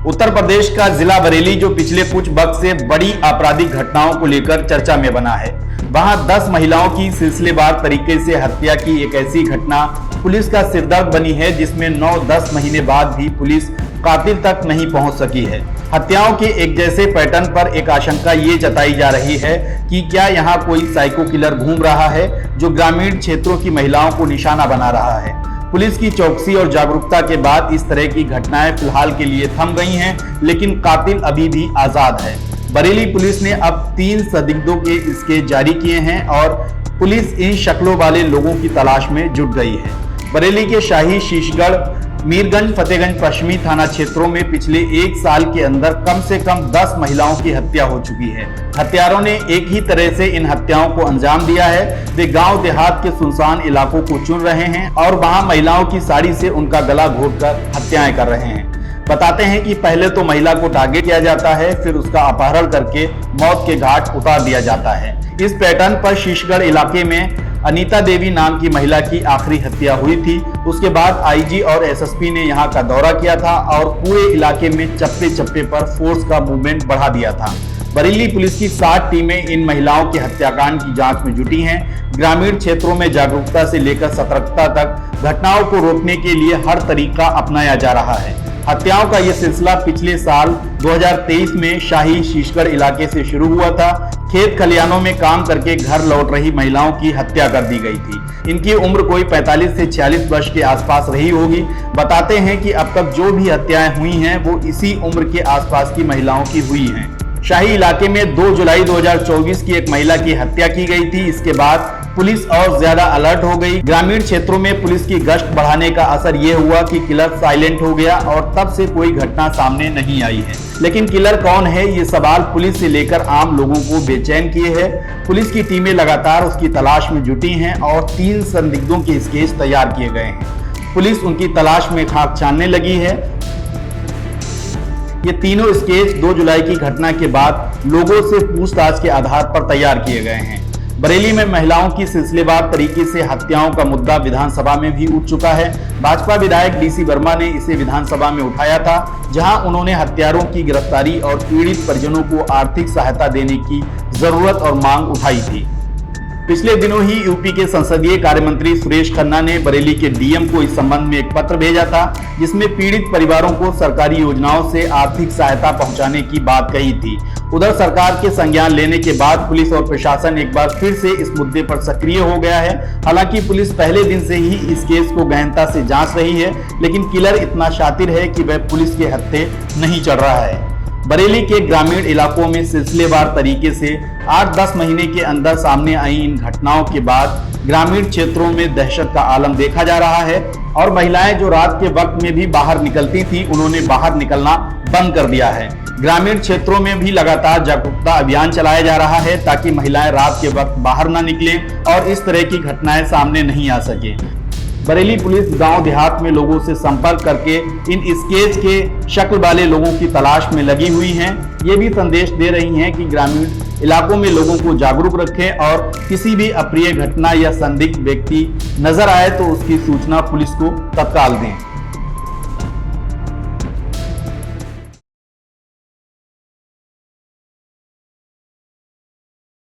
उत्तर प्रदेश का जिला बरेली जो पिछले कुछ वक्त से बड़ी आपराधिक घटनाओं को लेकर चर्चा में बना है, वहां 10 महिलाओं की सिलसिलेवार तरीके से हत्या की एक ऐसी घटना पुलिस का सिरदर्द बनी है, जिसमें 9-10 महीने बाद भी पुलिस कातिल तक नहीं पहुंच सकी है। हत्याओं के एक जैसे पैटर्न पर एक आशंका ये जताई जा रही है कि क्या यहाँ कोई साइको किलर घूम रहा है जो ग्रामीण क्षेत्रों की महिलाओं को निशाना बना रहा है। पुलिस की चौकसी और जागरूकता के बाद इस तरह की घटनाएं फिलहाल के लिए थम गई हैं, लेकिन कातिल अभी भी आजाद है। बरेली पुलिस ने अब 3 संदिग्धों के स्केच जारी किए हैं और पुलिस इन शक्लों वाले लोगों की तलाश में जुट गई है। बरेली के शाही, शीशगढ़, मीरगंज, फतेहगंज पश्चिमी थाना क्षेत्रों में पिछले 1 साल के अंदर कम से कम 10 महिलाओं की हत्या हो चुकी है। हत्यारों ने एक ही तरह से इन हत्याओं को अंजाम दिया है। वे गांव देहात के सुनसान इलाकों को चुन रहे हैं और वहां महिलाओं की साड़ी से उनका गला घोंटकर हत्याएं कर रहे हैं। बताते हैं कि पहले तो महिला को टारगेट किया जाता है, फिर उसका अपहरण करके मौत के घाट उतार दिया जाता है। इस पैटर्न पर शीशगढ़ इलाके में अनीता देवी नाम की महिला की आखिरी हत्या हुई थी। उसके बाद आईजी और एसएसपी ने यहां का दौरा किया था और पूरे इलाके में चप्पे चप्पे पर फोर्स का मूवमेंट बढ़ा दिया था। बरेली पुलिस की 60 टीमें इन महिलाओं के हत्याकांड की जांच में जुटी हैं। ग्रामीण क्षेत्रों में जागरूकता से लेकर सतर्कता तक घटनाओं को रोकने के लिए हर तरीका अपनाया जा रहा है। हत्याओं का यह सिलसिला पिछले साल 2023 में शाही, शीशगढ़ इलाके से शुरू हुआ था। खेत खलिहानों में काम करके घर लौट रही महिलाओं की हत्या कर दी गई थी। इनकी उम्र कोई 45 से 46 वर्ष के आसपास रही होगी। बताते हैं कि अब तक जो भी हत्याएं हुई हैं वो इसी उम्र के आसपास की महिलाओं की हुई हैं। शाही इलाके में 2 जुलाई 2024 की एक महिला की हत्या की गई थी। इसके बाद पुलिस और ज्यादा अलर्ट हो गई। ग्रामीण क्षेत्रों में पुलिस की गश्त बढ़ाने का असर यह हुआ कि किलर साइलेंट हो गया और तब से कोई घटना सामने नहीं आई है। लेकिन किलर कौन है, ये सवाल पुलिस से लेकर आम लोगों को बेचैन किए है। पुलिस की टीमें लगातार उसकी तलाश में जुटी हैं और 3 संदिग्धों के स्केच तैयार किए गए हैं। पुलिस उनकी तलाश में खाक छानने लगी है। ये तीनों स्केच 2 जुलाई की घटना के बाद लोगों से पूछताछ के आधार पर तैयार किए गए हैं। बरेली में महिलाओं की सिलसिलेवार तरीके से हत्याओं का मुद्दा विधानसभा में भी उठ चुका है। भाजपा विधायक डीसी वर्मा ने इसे विधानसभा में उठाया था, जहां उन्होंने हत्यारों की गिरफ्तारी और पीड़ित परिजनों को आर्थिक सहायता देने की जरूरत और मांग उठाई थी। पिछले दिनों ही यूपी के संसदीय कार्य मंत्री सुरेश खन्ना ने बरेली के डीएम को इस संबंध में एक पत्र भेजा था, जिसमें पीड़ित परिवारों को सरकारी योजनाओं से आर्थिक सहायता पहुंचाने की बात कही थी। उधर सरकार के संज्ञान लेने के बाद पुलिस और प्रशासन एक बार फिर से इस मुद्दे पर सक्रिय हो गया है। हालांकि पुलिस पहले दिन से ही इस केस को गहनता से जांच रही है, लेकिन किलर इतना शातिर है कि वह पुलिस के हत्थे नहीं चढ़ रहा है। बरेली के ग्रामीण इलाकों में सिलसिलेवार तरीके से 8-10 महीने के अंदर सामने आई इन घटनाओं के बाद ग्रामीण क्षेत्रों में दहशत का आलम देखा जा रहा है और महिलाएं जो रात के वक्त में भी बाहर निकलती थी, उन्होंने बाहर निकलना बंद कर दिया है। ग्रामीण क्षेत्रों में भी लगातार जागरूकता अभियान चलाया जा रहा है ताकि महिलाएं रात के वक्त बाहर न निकलें और इस तरह की घटनाएं सामने नहीं आ सके। बरेली पुलिस गांव देहात में लोगों से संपर्क करके इन स्केच के शक्ल वाले लोगों की तलाश में लगी हुई हैं। ये भी संदेश दे रही हैं कि ग्रामीण इलाकों में लोगों को जागरूक रखें और किसी भी अप्रिय घटना या संदिग्ध व्यक्ति नजर आए तो उसकी सूचना पुलिस को तत्काल दें।